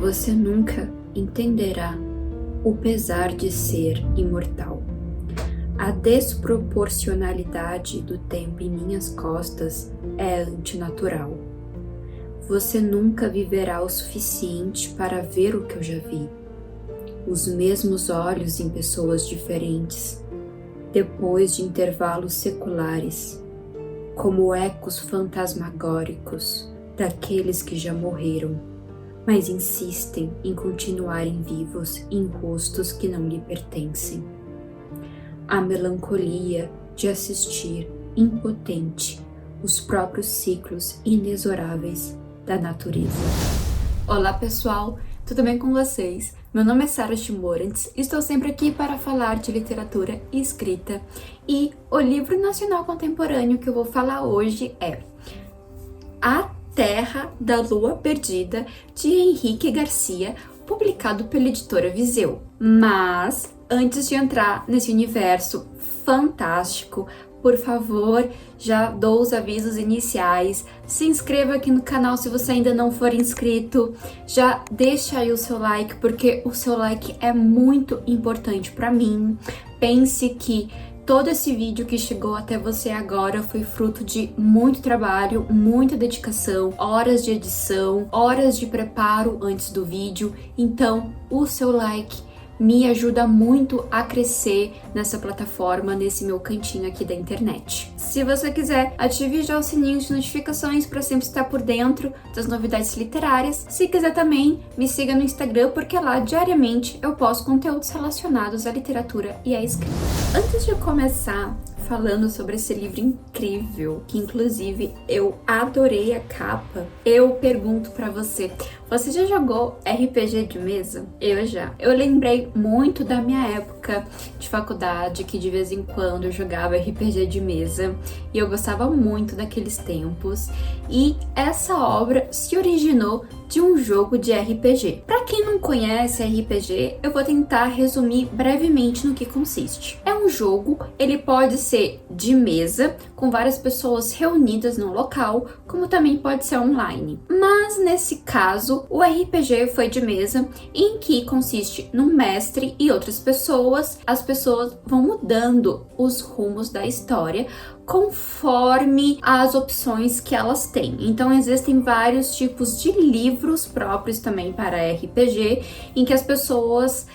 você nunca entenderá o pesar de ser imortal. A desproporcionalidade do tempo em minhas costas é antinatural. Você nunca viverá o suficiente para ver o que eu já vi. Os mesmos olhos em pessoas diferentes, depois de intervalos seculares, como ecos fantasmagóricos daqueles que já morreram, mas insistem em continuarem vivos em rostos que não lhe pertencem. A melancolia de assistir, impotente, os próprios ciclos inexoráveis da natureza. Olá pessoal, tudo bem com vocês? Meu nome é Sara Chimorantz, estou sempre aqui para falar de literatura e escrita, e o livro nacional contemporâneo que eu vou falar hoje é A Terra da Lua Perdida, de Henrique Garcia, publicado pela editora Viseu. Mas, antes de entrar nesse universo fantástico, por favor, já dou os avisos iniciais, se inscreva aqui no canal se você ainda não for inscrito, já deixa aí o seu like, porque o seu like é muito importante para mim. Pense que todo esse vídeo que chegou até você agora foi fruto de muito trabalho, muita dedicação, horas de edição, horas de preparo antes do vídeo, então o seu like me ajuda muito a crescer nessa plataforma, nesse meu cantinho aqui da internet. Se você quiser, ative já o sininho de notificações para sempre estar por dentro das novidades literárias. Se quiser também, me siga no Instagram, porque lá diariamente eu posto conteúdos relacionados à literatura e à escrita. Antes de começar falando sobre esse livro incrível, que inclusive eu adorei a capa, eu pergunto pra você, você já jogou RPG de mesa? Eu já. Eu lembrei muito da minha época de faculdade, que de vez em quando eu jogava RPG de mesa, e eu gostava muito daqueles tempos, e essa obra se originou de um jogo de RPG. Para quem não conhece RPG, eu vou tentar resumir brevemente no que consiste. É um jogo, ele pode ser de mesa, com várias pessoas reunidas no local, como também pode ser online. Mas nesse caso, o RPG foi de mesa, em que consiste num mestre e outras pessoas. As pessoas vão mudando os rumos da história conforme as opções que elas têm. Então existem vários tipos de livros próprios também para RPG, em que as pessoas,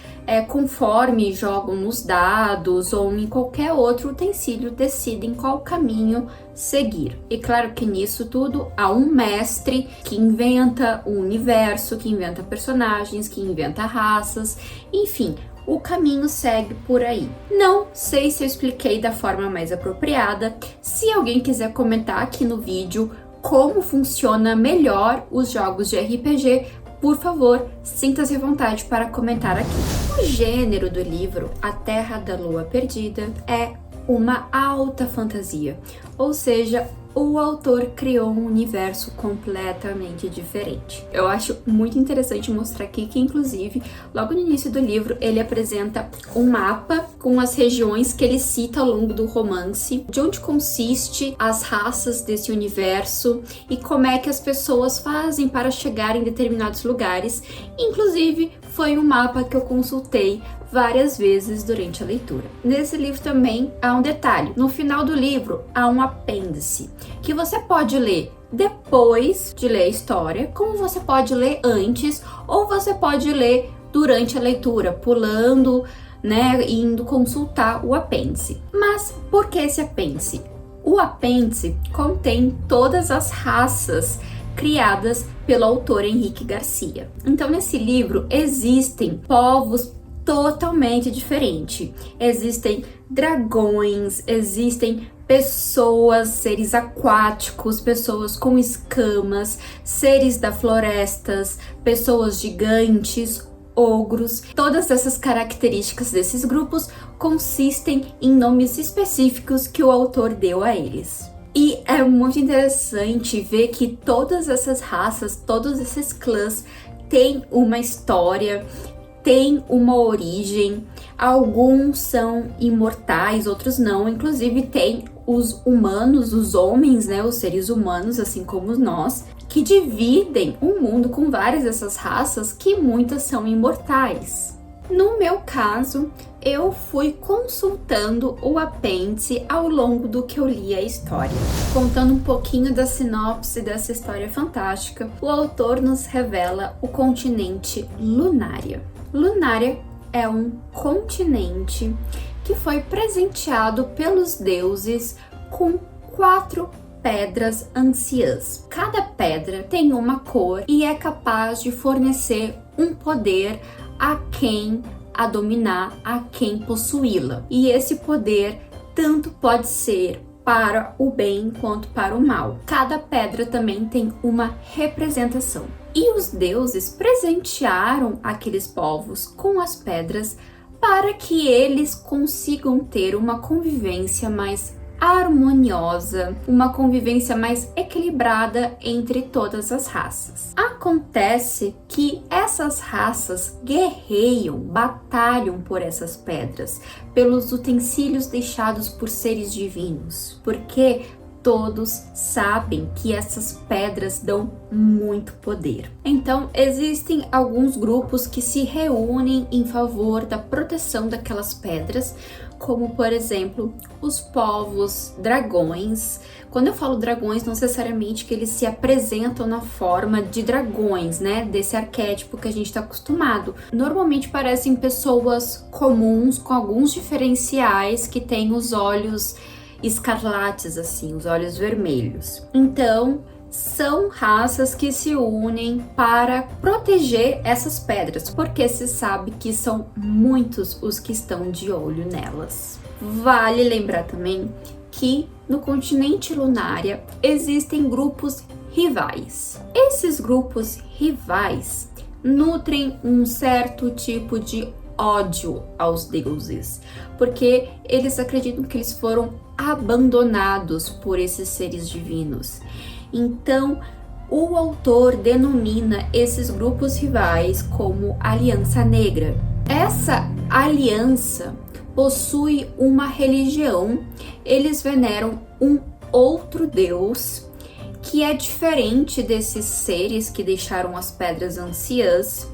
conforme jogam nos dados ou em qualquer outro utensílio, decidem qual caminho seguir. E claro que nisso tudo há um mestre que inventa o universo, que inventa personagens, que inventa raças, enfim, o caminho segue por aí. Não sei se eu expliquei da forma mais apropriada. Se alguém quiser comentar aqui no vídeo como funciona melhor os jogos de RPG, por favor, sinta-se à vontade para comentar aqui. O gênero do livro, A Terra da Lua Perdida, é uma alta fantasia, ou seja, o autor criou um universo completamente diferente. Eu acho muito interessante mostrar aqui que, inclusive, logo no início do livro, ele apresenta um mapa com as regiões que ele cita ao longo do romance, de onde consiste as raças desse universo e como é que as pessoas fazem para chegar em determinados lugares. Inclusive, foi um mapa que eu consultei várias vezes durante a leitura. Nesse livro também há um detalhe. No final do livro há um apêndice que você pode ler depois de ler a história, como você pode ler antes, ou você pode ler durante a leitura, pulando, indo consultar o apêndice. Mas por que esse apêndice? O apêndice contém todas as raças criadas pelo autor Henrique Garcia. Então, nesse livro existem povos totalmente diferentes. Existem dragões, existem pessoas, seres aquáticos, pessoas com escamas, seres da florestas, pessoas gigantes, ogros. Todas essas características desses grupos consistem em nomes específicos que o autor deu a eles. E é muito interessante ver que todas essas raças, todos esses clãs têm uma história, têm uma origem. Alguns são imortais, outros não. Inclusive tem os humanos, os homens, né, os seres humanos, assim como nós, que dividem o mundo com várias dessas raças, que muitas são imortais. No meu caso, eu fui consultando o apêndice ao longo do que eu li a história. Contando um pouquinho da sinopse dessa história fantástica, o autor nos revela o continente Lunária. Lunária é um continente que foi presenteado pelos deuses com 4 pedras anciãs. Cada pedra tem uma cor e é capaz de fornecer um poder a quem a dominar, a quem possuí-la. E esse poder tanto pode ser para o bem quanto para o mal. Cada pedra também tem uma representação. E os deuses presentearam aqueles povos com as pedras para que eles consigam ter uma convivência mais harmoniosa, uma convivência mais equilibrada entre todas as raças. Acontece que essas raças guerreiam, batalham por essas pedras, pelos utensílios deixados por seres divinos, porque todos sabem que essas pedras dão muito poder. Então, existem alguns grupos que se reúnem em favor da proteção daquelas pedras, como por exemplo, os povos dragões. Quando eu falo dragões, não necessariamente que eles se apresentam na forma de dragões, né? Desse arquétipo que a gente está acostumado. Normalmente parecem pessoas comuns com alguns diferenciais, que têm os olhos escarlates, assim, os olhos vermelhos. Então, são raças que se unem para proteger essas pedras, porque se sabe que são muitos os que estão de olho nelas. Vale lembrar também que no continente Lunária existem grupos rivais. Esses grupos rivais nutrem um certo tipo de ódio aos deuses, porque eles acreditam que eles foram abandonados por esses seres divinos. Então, o autor denomina esses grupos rivais como Aliança Negra. Essa aliança possui uma religião, eles veneram um outro deus que é diferente desses seres que deixaram as pedras anciãs,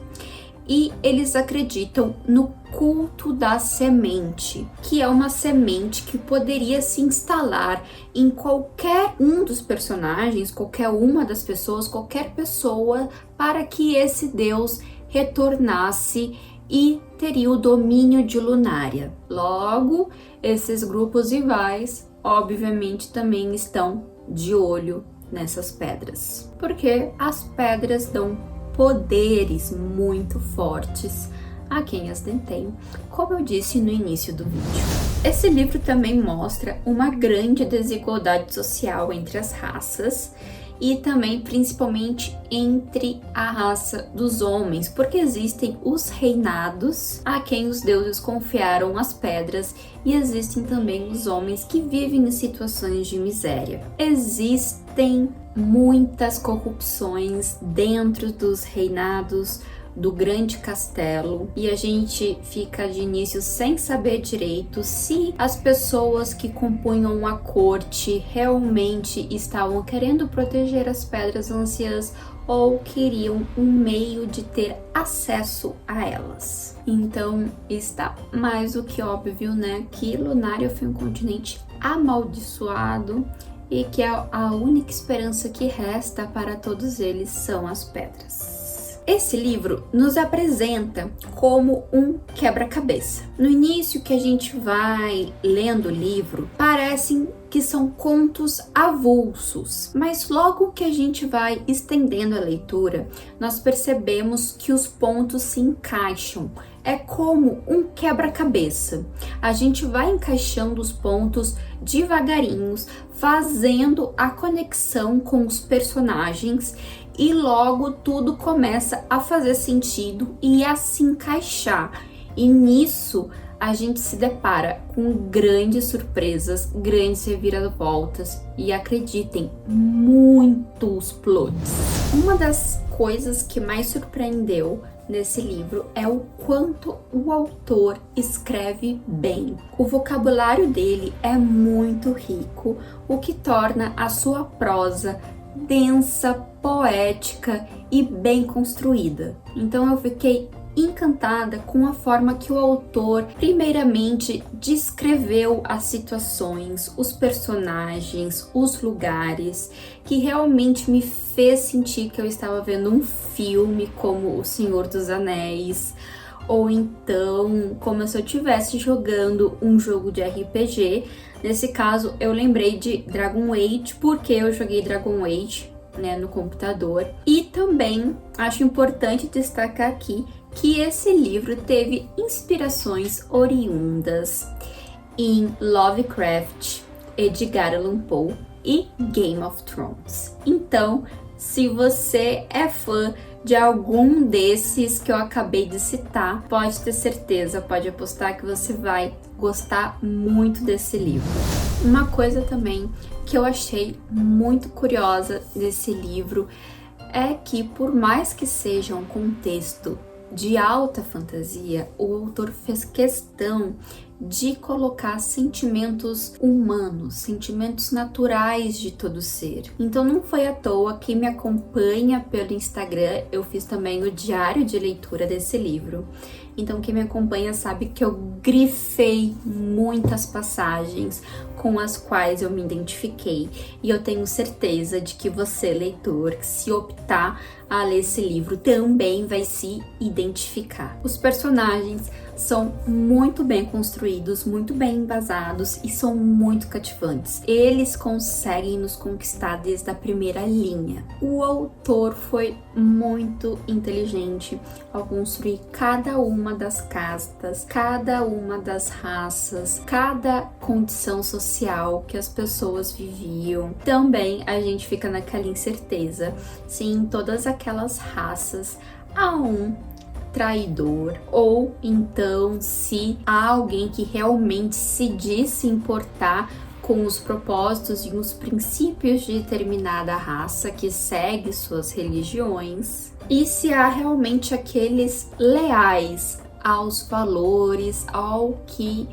e eles acreditam no culto da semente, que é uma semente que poderia se instalar em qualquer um dos personagens, qualquer uma das pessoas, qualquer pessoa, para que esse deus retornasse e teria o domínio de Lunária. Logo, esses grupos rivais, obviamente, também estão de olho nessas pedras, porque as pedras dão poderes muito fortes a quem as detém, como eu disse no início do vídeo. Esse livro também mostra uma grande desigualdade social entre as raças e também principalmente entre a raça dos homens, porque existem os reinados a quem os deuses confiaram as pedras e existem também os homens que vivem em situações de miséria. Existem muitas corrupções dentro dos reinados do grande castelo e a gente fica de início sem saber direito se as pessoas que compunham a corte realmente estavam querendo proteger as pedras anciãs ou queriam um meio de ter acesso a elas. Então está mais do que óbvio, né, que Lunária foi um continente amaldiçoado e que a única esperança que resta para todos eles são as pedras. Esse livro nos apresenta como um quebra-cabeça. No início que a gente vai lendo o livro, parecem que são contos avulsos, mas logo que a gente vai estendendo a leitura, nós percebemos que os pontos se encaixam. É como um quebra-cabeça. A gente vai encaixando os pontos devagarinhos, fazendo a conexão com os personagens e logo tudo começa a fazer sentido e a se encaixar. E nisso a gente se depara com grandes surpresas, grandes reviravoltas e, acreditem, muitos plots. Uma das coisas que mais surpreendeu nesse livro é o quanto o autor escreve bem. O vocabulário dele é muito rico, o que torna a sua prosa densa, poética e bem construída. Então eu fiquei encantada com a forma que o autor primeiramente descreveu as situações, os personagens, os lugares, que realmente me fez sentir que eu estava vendo um filme como O Senhor dos Anéis, ou então como se eu estivesse jogando um jogo de RPG. Nesse caso eu lembrei de Dragon Age, porque eu joguei Dragon Age, né, no computador. E também acho importante destacar aqui que esse livro teve inspirações oriundas em Lovecraft, Edgar Allan Poe e Game of Thrones. Então, se você é fã de algum desses que eu acabei de citar, pode ter certeza, pode apostar que você vai gostar muito desse livro. Uma coisa também que eu achei muito curiosa desse livro é que, por mais que seja um contexto de alta fantasia, o autor fez questão de colocar sentimentos humanos, sentimentos naturais de todo ser. Então não foi à toa. Quem me acompanha pelo Instagram, eu fiz também o diário de leitura desse livro. Então quem me acompanha sabe que eu grifei muitas passagens com as quais eu me identifiquei. E eu tenho certeza de que você, leitor, se optar a ler esse livro, também vai se identificar. Os personagens são muito bem construídos, muito bem embasados e são muito cativantes. Eles conseguem nos conquistar desde a primeira linha. O autor foi muito inteligente ao construir cada uma das castas, cada uma das raças, cada condição social que as pessoas viviam. Também a gente fica naquela incerteza se em todas aquelas raças há um traidor, ou então se há alguém que realmente se diz se importar com os propósitos e os princípios de determinada raça que segue suas religiões, e se há realmente aqueles leais aos valores, ao que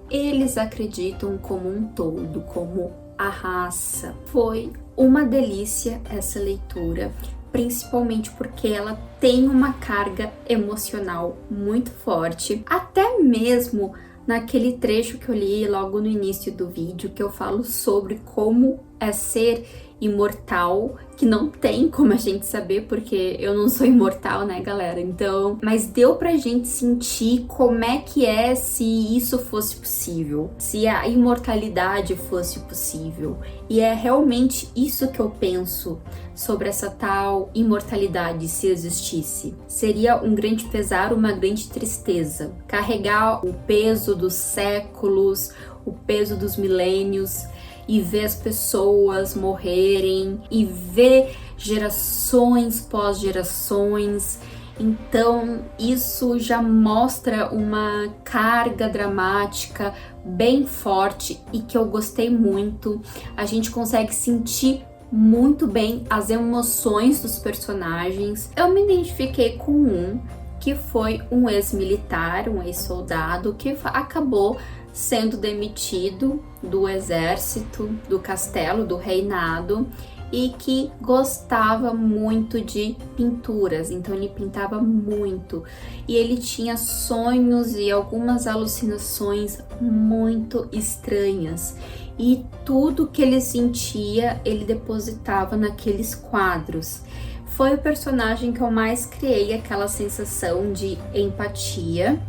eles acreditam como um todo, como a raça. Foi uma delícia essa leitura, principalmente porque ela tem uma carga emocional muito forte, até mesmo naquele trecho que eu li logo no início do vídeo, que eu falo sobre como é ser imortal, que não tem como a gente saber, porque eu não sou imortal, né, galera? Então, mas deu pra gente sentir como é que é se isso fosse possível, se a imortalidade fosse possível. E é realmente isso que eu penso sobre essa tal imortalidade, se existisse. Seria um grande pesar, uma grande tristeza. Carregar o peso dos séculos, o peso dos milênios, e ver as pessoas morrerem, e ver gerações pós gerações. Então isso já mostra uma carga dramática bem forte e que eu gostei muito. A gente consegue sentir muito bem as emoções dos personagens. Eu me identifiquei com um que foi um ex-militar, um ex-soldado que acabou sendo demitido do exército, do castelo, do reinado, e que gostava muito de pinturas, então ele pintava muito e ele tinha sonhos e algumas alucinações muito estranhas, e tudo que ele sentia ele depositava naqueles quadros. Foi o personagem que eu mais criei aquela sensação de empatia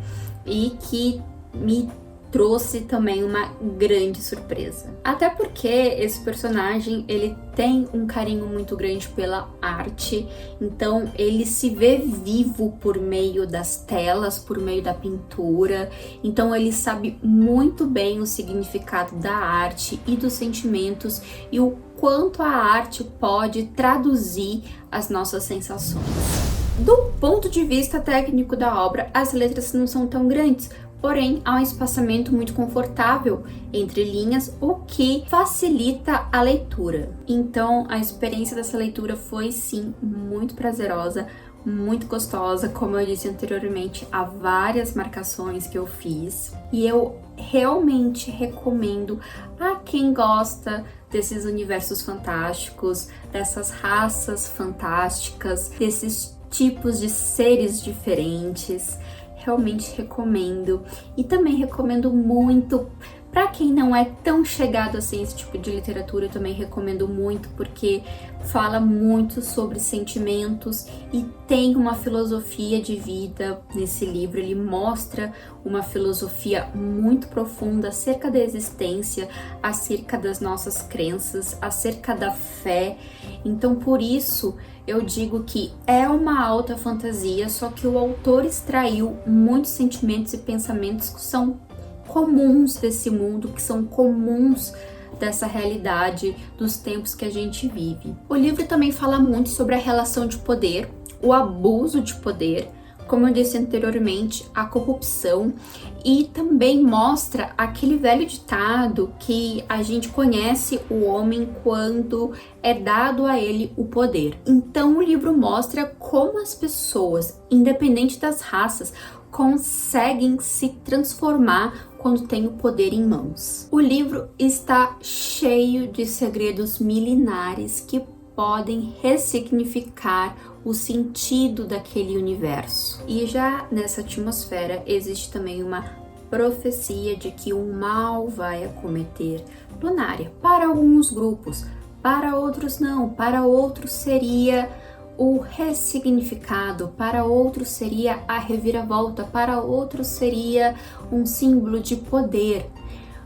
e que me trouxe também uma grande surpresa. Até porque esse personagem, ele tem um carinho muito grande pela arte, então ele se vê vivo por meio das telas, por meio da pintura, então ele sabe muito bem o significado da arte e dos sentimentos e o quanto a arte pode traduzir as nossas sensações. Do ponto de vista técnico da obra, as letras não são tão grandes, porém há um espaçamento muito confortável entre linhas, o que facilita a leitura. Então a experiência dessa leitura foi sim muito prazerosa, muito gostosa. Como eu disse anteriormente, há várias marcações que eu fiz e eu realmente recomendo a quem gosta desses universos fantásticos, dessas raças fantásticas, desses tipos de seres diferentes. Realmente recomendo. E também recomendo muito para quem não é tão chegado assim esse tipo de literatura. Eu também recomendo muito porque fala muito sobre sentimentos e tem uma filosofia de vida nesse livro. Ele mostra uma filosofia muito profunda acerca da existência, acerca das nossas crenças, acerca da fé. Então, por isso, eu digo que é uma alta fantasia, só que o autor extraiu muitos sentimentos e pensamentos que são comuns desse mundo, que são comuns dessa realidade, dos tempos que a gente vive. O livro também fala muito sobre a relação de poder, o abuso de poder, como eu disse anteriormente, a corrupção, e também mostra aquele velho ditado que a gente conhece o homem quando é dado a ele o poder. Então o livro mostra como as pessoas, independente das raças, conseguem se transformar quando tem o poder em mãos. O livro está cheio de segredos milenares que podem ressignificar o sentido daquele universo. E já nessa atmosfera existe também uma profecia de que o mal vai acometer Lunária. Para alguns grupos, para outros não, para outros seria o ressignificado, para outros seria a reviravolta, para outros seria um símbolo de poder.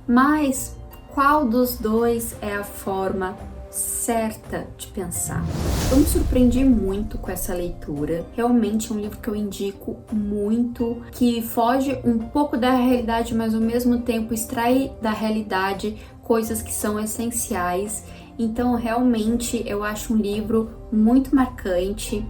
Mas qual dos dois é a forma certa de pensar? Eu me surpreendi muito com essa leitura. Realmente é um livro que eu indico muito, que foge um pouco da realidade, mas ao mesmo tempo extrai da realidade coisas que são essenciais. Então, realmente, eu acho um livro muito marcante.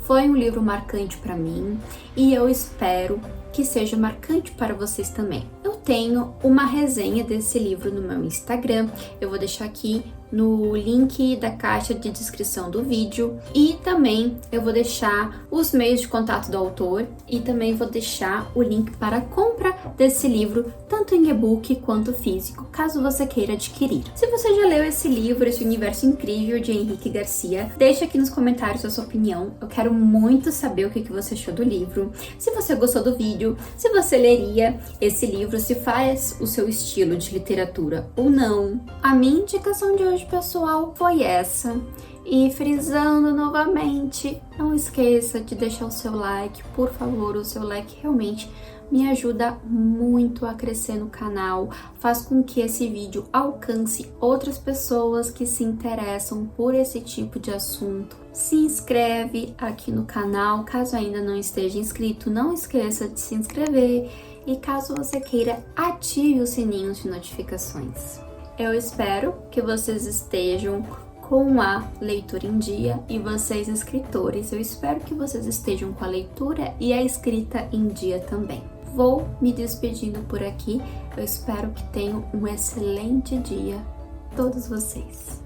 Foi um livro marcante para mim e eu espero que seja marcante para vocês também. Eu tenho uma resenha desse livro no meu Instagram. Eu vou deixar aqui no link da caixa de descrição do vídeo e também eu vou deixar os meios de contato do autor e também vou deixar o link para a compra desse livro, tanto em e-book quanto físico, caso você queira adquirir. Se você já leu esse livro, esse universo incrível de Henrique Garcia, deixa aqui nos comentários a sua opinião. Eu quero muito saber o que você achou do livro, se você gostou do vídeo, se você leria esse livro, se faz o seu estilo de literatura ou não. A minha indicação de hoje, pessoal, foi essa. E frisando novamente, não esqueça de deixar o seu like, por favor. O seu like realmente me ajuda muito a crescer no canal, faz com que esse vídeo alcance outras pessoas que se interessam por esse tipo de assunto. Se inscreve aqui no canal, caso ainda não esteja inscrito, não esqueça de se inscrever e caso você queira, ative os sininhos de notificações. Eu espero que vocês estejam com a leitura em dia e vocês escritores, eu espero que vocês estejam com a leitura e a escrita em dia também. Vou me despedindo por aqui, eu espero que tenham um excelente dia, todos vocês.